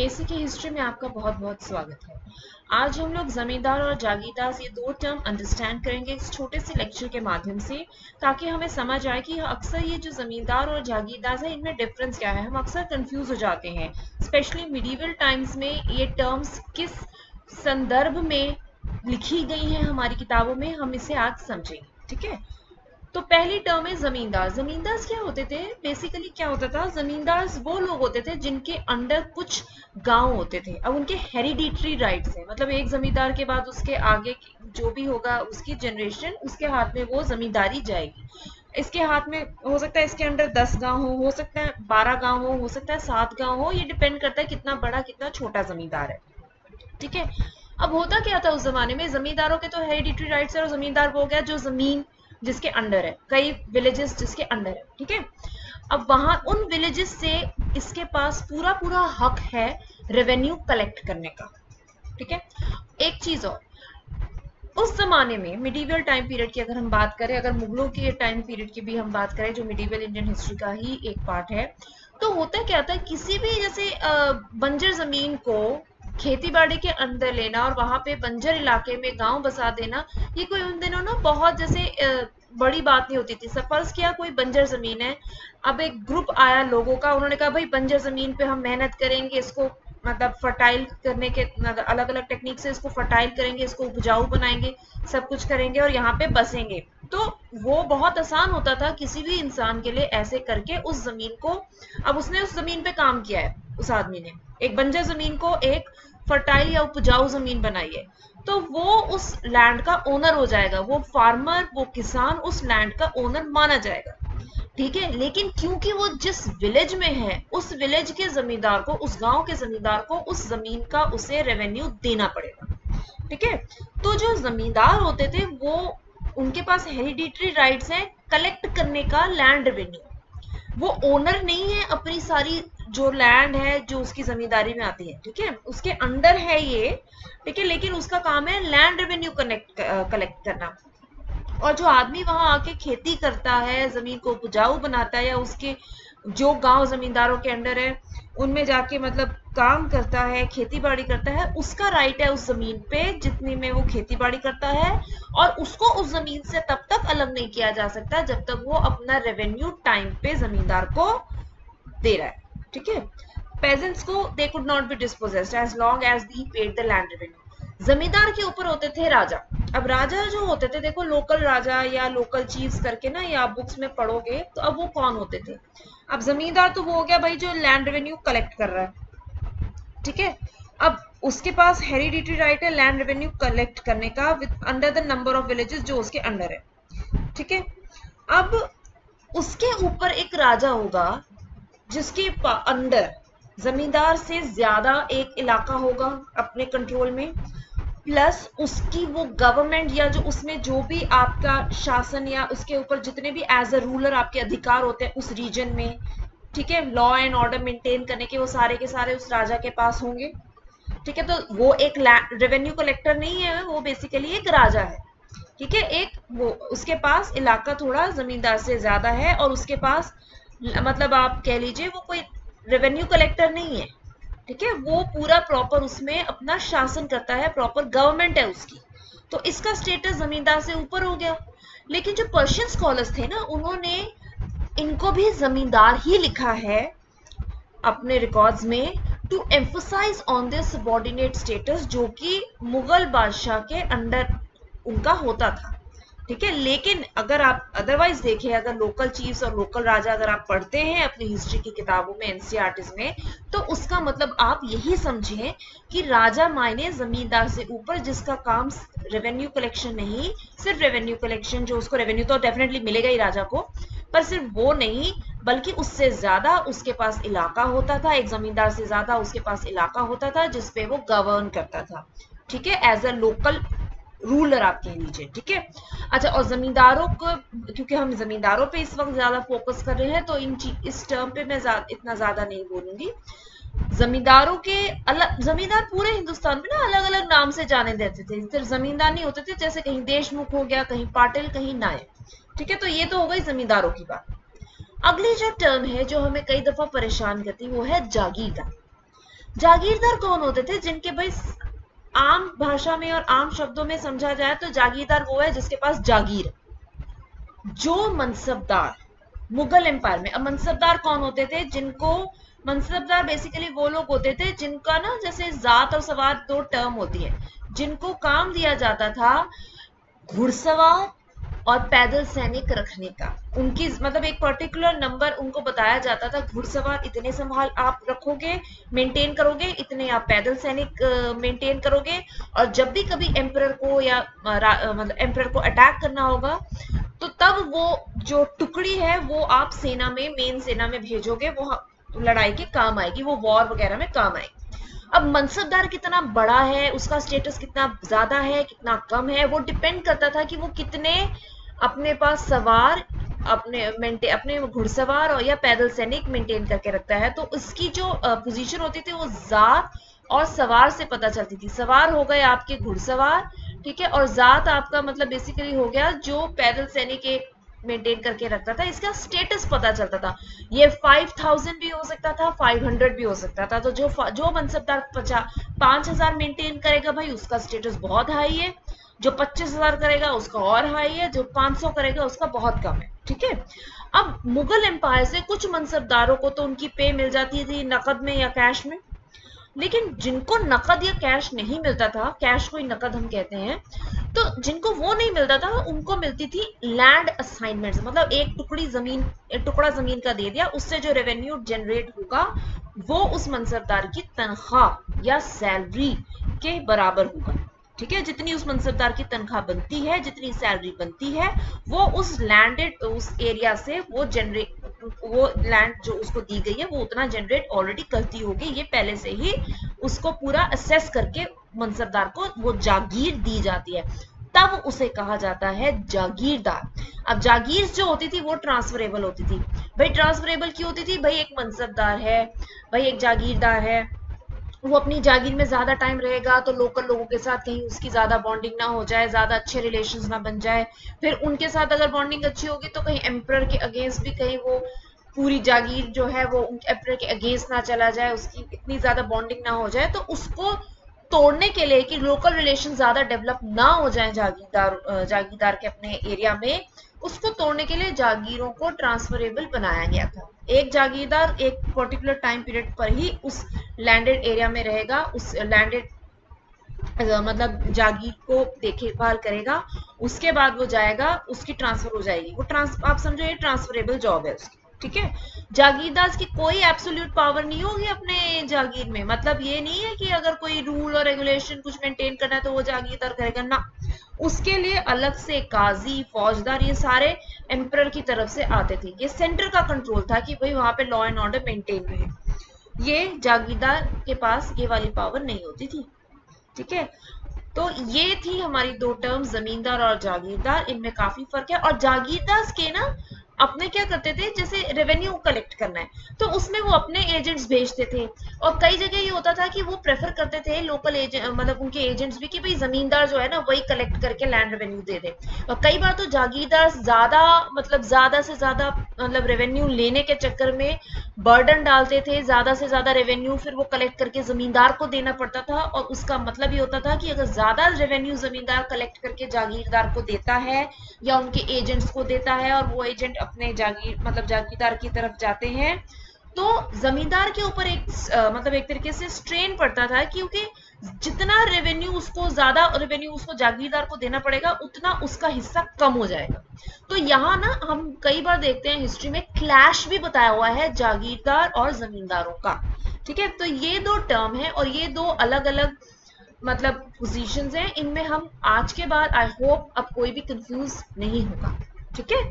AC की history में आपका बहुत बहुत स्वागत है। आज हम लोग जमींदार और जागीरदार ये दो टर्म अंडरस्टैंड करेंगे इस छोटे से लेक्चर के माध्यम से, ताकि हमें समझ आए कि अक्सर ये जो जमींदार और जागीरदार है इनमें डिफरेंस क्या है। हम अक्सर कंफ्यूज हो जाते हैं, स्पेशली मिडीवल टाइम्स में ये टर्म्स किस संदर्भ में लिखी गई हैं हमारी किताबों में, हम इसे आज समझेंगे। ठीक है, तो पहली टर्म है जमींदार। जमींदार क्या होते थे? बेसिकली क्या होता था, जमींदार वो लोग होते थे जिनके अंडर कुछ गांव होते थे। अब उनके हेरिडिटरी राइट्स हैं, मतलब एक जमींदार के बाद उसके आगे जो भी होगा उसकी जनरेशन, उसके हाथ में वो जमींदारी जाएगी। इसके हाथ में हो सकता है इसके अंडर 10 गांव हो सकता है 12 गांव हो सकता है 7 गांव हो, ये डिपेंड करता है कितना बड़ा कितना छोटा जमींदार है। ठीक है, अब होता क्या था उस जमाने में, जमींदारों के तो हेरिडिटरी राइट्स है और जमींदार वो हो गया जो जमीन जिसके अंडर है, कई विलेजेस जिसके अंडर है। ठीक है, अब वहां उन विलेजेस से इसके पास पूरा पूरा हक है रेवेन्यू कलेक्ट करने का। ठीक है, एक चीज और, उस जमाने में मिडीवल टाइम पीरियड की अगर हम बात करें, अगर मुगलों के टाइम पीरियड की भी हम बात करें जो मिडीवल इंडियन हिस्ट्री का ही एक पार्ट है, तो होता क्या था, किसी भी जैसे बंजर जमीन को खेती बाड़ी के अंदर लेना और वहां पे बंजर इलाके में गांव बसा देना, ये कोई उन दिनों ना बहुत जैसे बड़ी बात नहीं होती थी। सपोज किया कोई बंजर जमीन है, अब एक ग्रुप आया लोगों का, उन्होंने कहा भाई बंजर जमीन पे हम मेहनत करेंगे, इसको मतलब फर्टाइल करने के अलग अलग टेक्निक से इसको फर्टाइल करेंगे, इसको उपजाऊ बनाएंगे, सब कुछ करेंगे और यहाँ पे बसेंगे। तो वो बहुत आसान होता था किसी भी इंसान के लिए ऐसे करके उस जमीन को, अब उसने उस जमीन पे काम किया है, उस आदमी ने एक बंजर जमीन को एक फर्टाइल या उपजाऊ जमीन बनाई है, तो वो उस लैंड का ओनर हो जाएगा, वो फार्मर, वो किसान उस लैंड का ओनर माना जाएगा। ठीक है, लेकिन क्योंकि वो जिस विलेज में है उस विलेज के जमींदार को, उस गांव के जमींदार को उस जमीन का उसे रेवेन्यू देना पड़ेगा। ठीक है, तो जो जमींदार होते थे वो, उनके पास हेरिडिटरी राइट्स है कलेक्ट करने का लैंड रेवेन्यू। वो ओनर नहीं है अपनी सारी जो लैंड है जो उसकी जमींदारी में आती है, ठीक है, उसके अंडर है ये। ठीक है, लेकिन उसका काम है लैंड रेवेन्यू कलेक्ट करना। और जो आदमी वहां आके खेती करता है, जमीन को उपजाऊ बनाता है, या उसके जो गांव जमींदारों के अंडर है उनमें जाके मतलब काम करता है, खेती बाड़ी करता है, उसका राइट है उस जमीन पे जितनी में वो खेती बाड़ी करता है, और उसको उस जमीन से तब तक अलग नहीं किया जा सकता जब तक वो अपना रेवेन्यू टाइम पे जमींदार को दे रहा है। ठीक है, पेजेंट्स को they could not be dispossessed as long as they paid the land revenue. जमींदार के ऊपर होते थे राजा। अब राजा जो होते थे, देखो लोकल राजा या लोकल चीफ्स करके ना, या आप बुक्स में पढ़ोगे तो अब वो कौन होते थे। अब जमींदार तो वो हो गया भाई जो लैंड रेवेन्यू कलेक्ट कर रहा है। ठीक है, अब उसके पास हेरिडिटरी राइट है लैंड रेवेन्यू कलेक्ट करने का with under the number of villages जो उसके अंडर है। ठीक है, अब उसके ऊपर एक राजा होगा जिसके अंडर जमींदार से ज्यादा एक इलाका होगा अपने कंट्रोल में, प्लस उसकी वो गवर्नमेंट या जो उसमें जो भी आपका शासन या उसके ऊपर जितने भी एज अ रूलर आपके अधिकार होते हैं उस रीजन में, ठीक है, लॉ एंड ऑर्डर मेंटेन करने के, वो सारे के सारे उस राजा के पास होंगे। ठीक है, तो वो एक रेवेन्यू कलेक्टर नहीं है, वो बेसिकली एक राजा है। ठीक है, एक वो उसके पास इलाका थोड़ा जमींदार से ज्यादा है, और उसके पास मतलब आप कह लीजिए वो कोई रेवेन्यू कलेक्टर नहीं है। ठीक है, वो पूरा प्रॉपर उसमें अपना शासन करता है, प्रॉपर गवर्नमेंट है उसकी, तो इसका स्टेटस जमींदार से ऊपर हो गया। लेकिन जो पर्शियन स्कॉलर्स थे ना, उन्होंने इनको भी जमींदार ही लिखा है अपने रिकॉर्ड्स में, to emphasize on this subordinate status जो कि मुगल बादशाह के अंडर उनका होता था। ठीक है, लेकिन अगर आप अदरवाइज देखें, अगर लोकल चीफ्स और लोकल राजा अगर आप पढ़ते हैं अपनी हिस्ट्री की किताबों में, एनसीईआरटीज में, तो उसका मतलब आप यही समझें कि राजा मायने जमींदार से ऊपर, जिसका काम रेवेन्यू कलेक्शन नहीं, सिर्फ रेवेन्यू कलेक्शन, जो उसको रेवेन्यू तो डेफिनेटली मिलेगा ही राजा को, पर सिर्फ वो नहीं बल्कि उससे ज्यादा उसके पास इलाका होता था, एक जमींदार से ज्यादा उसके पास इलाका होता था जिसपे वो गवर्न करता था। ठीक है, एज अ लोकल रूलर आप कह लीजिए। ठीक है, अच्छा, और जमींदारों को, क्योंकि हम जमींदारों पे इस वक्त ज्यादा फोकस कर रहे हैं तो इस टर्म पे मैं इतना ज्यादा नहीं बोलूंगी। जमींदारों के अलग, जमींदार पूरे हिंदुस्तान में ना अलग अलग नाम से जाने देते थे, सिर्फ जमींदार नहीं होते थे, जैसे कहीं देशमुख हो गया, कहीं पाटिल, कहीं नायक। ठीक है, तो ये तो हो गई जमींदारों की बात। अगली जो टर्म है जो हमें कई दफा परेशान करती है वो है जागीरदार। जागीरदार कौन होते थे? जिनके भाई आम भाषा में और आम शब्दों में समझा जाए तो जागीरदार वो है जिसके पास जागीर है। जो मनसबदार मुगल एम्पायर में, अब मनसबदार कौन होते थे? जिनको मनसबदार बेसिकली वो लोग होते थे जिनका ना, जैसे जात और सवार दो टर्म होती है, जिनको काम दिया जाता था घुड़सवार और पैदल सैनिक रखने का। उनकी मतलब एक पर्टिकुलर नंबर उनको बताया जाता था, घुड़सवार इतने संभाल आप रखोगे, मेंटेन करोगे, इतने आप पैदल सैनिक मेंटेन करोगे, और जब भी कभी एम्परर को या मतलब एम्परर को अटैक करना होगा तो तब वो जो टुकड़ी है वो आप सेना में, मेन सेना में भेजोगे, वो लड़ाई के काम आएगी, वो वॉर वगैरह में काम आएगी। अब मनसबदार कितना बड़ा है, उसका स्टेटस कितना ज्यादा है, कितना कम है, वो डिपेंड करता था कि वो कितने अपने पास सवार, अपने घुड़सवार और या पैदल सैनिक मेंटेन करके रखता है। तो उसकी जो पोजीशन होती थी वो जात और सवार से पता चलती थी। सवार हो गए आपके घुड़सवार, ठीक है, और जात आपका मतलब बेसिकली हो गया जो पैदल सैनिक एक मेंटेन करके रखता था। इसका स्टेटस पता चलता था। ये 5000 भी हो सकता था, 500 भी हो सकता था। तो जो मनसबदार 5000 मेंटेन करेगा भाई उसका स्टेटस बहुत हाई है, जो 25,000 करेगा उसका और हाई है, जो 500 करेगा उसका बहुत कम है, ठीक है। अब मुगल एम्पायर से कुछ मनसबदारों को तो उनकी पे मिल जाती थी नकद में या कैश में, लेकिन जिनको नकद या कैश नहीं मिलता था, कैश को ही नकद हम कहते हैं, तो जिनको वो नहीं मिलता था उनको मिलती थी लैंड असाइनमेंट, मतलब एक टुकड़ा जमीन का दे दिया, उससे जो रेवेन्यू जनरेट होगा वो उस मनसबदार की तनख्वाह या सैलरी के बराबर होगा, ठीक है। जितनी उस मनसबदार की तनख्वाह बनती है, जितनी सैलरी बनती है, वो उस लैंडेड उस एरिया से वो लैंड जो उसको दी गई है वो उतना जनरेट ऑलरेडी करती होगी। ये पहले से ही उसको पूरा असेस करके मनसबदार को वो जागीर दी जाती है, तब उसे कहा जाता है जागीरदार। अब जागीर जो होती थी वो ट्रांसफरेबल होती थी। भाई ट्रांसफरेबल क्यों होती थी? भाई एक मनसबदार है, भाई एक जागीरदार है, वो अपनी जागीर में ज्यादा टाइम रहेगा तो लोकल लोगों के साथ कहीं उसकी ज्यादा बॉन्डिंग ना हो जाए, ज्यादा अच्छे रिलेशंस ना बन जाए। फिर उनके साथ अगर बॉन्डिंग अच्छी होगी तो कहीं एम्परर के अगेंस्ट भी कहीं वो पूरी जागीर जो है वो एम्परर के अगेंस्ट ना चला जाए, उसकी इतनी ज्यादा बॉन्डिंग ना हो जाए। तो उसको तोड़ने के लिए कि लोकल रिलेशन ज्यादा डेवलप ना हो जाए जागीरदार के अपने एरिया में, उसको तोड़ने के लिए जागीरों को ट्रांसफरेबल बनाया गया था। एक जागीरदार एक पर्टिकुलर टाइम पीरियड पर ही उस लैंडेड एरिया में रहेगा, उस लैंडेड मतलब जागीर को देखभाल करेगा, उसके बाद वो जाएगा, उसकी ट्रांसफर हो जाएगी, वो आप समझो ये ट्रांसफरेबल जॉब है उसकी, ठीक है। जागीरदार की कोई एब्सोल्यूट पावर नहीं होगी अपने जागीर में, मतलब ये नहीं है कि अगर कोई रूल और रेगुलेशन कुछ मेंटेन करना है तो वो जागीरदार करेगा ना, उसके लिए अलग से काजी, फौजदार, ये सारे एम्परर की तरफ से आते थे। ये सेंटर का कंट्रोल था कि भाई वहां पे लॉ एंड ऑर्डर मेंटेन रहे। ये जागीरदार के पास ये वाली पावर नहीं होती थी, ठीक है। तो ये थी हमारी दो टर्म, जमींदार और जागीरदार। इनमें काफी फर्क है। और जागीरदार के ना अपने क्या करते थे, जैसे रेवेन्यू कलेक्ट करना है तो उसमें वो अपने एजेंट्स भेजते थे, और कई जगह ये होता था कि वो प्रेफर करते थे लोकल एजेंट, मतलब उनके एजेंट्स भी, कि भाई जमींदार जो है ना वही कलेक्ट करके लैंड रेवेन्यू दे दे। और कई बार तो जागीरदार ज्यादा से ज्यादा मतलब रेवेन्यू लेने के चक्कर में बर्डन डालते थे, ज्यादा से ज्यादा रेवेन्यू फिर वो कलेक्ट करके जमींदार को देना पड़ता था। और उसका मतलब ये होता था कि अगर ज्यादा रेवेन्यू जमींदार कलेक्ट करके जागीरदार को देता है या उनके एजेंट्स को देता है, और वो एजेंट अपने जागीरदार की तरफ जाते हैं, तो जमींदार के ऊपर एक मतलब एक तरीके से स्ट्रेन पड़ता था, क्योंकि जितना रेवेन्यू उसको जागीरदार को देना पड़ेगा उतना उसका हिस्सा कम हो जाएगा। तो यहाँ ना हम कई बार देखते हैं हिस्ट्री में क्लैश भी बताया हुआ है जागीरदार और जमींदारों का, ठीक है। तो ये दो टर्म है और ये दो अलग अलग मतलब पोजीशंस हैं। इनमें हम आज के बाद आई होप अब कोई भी कंफ्यूज नहीं होगा, ठीक है।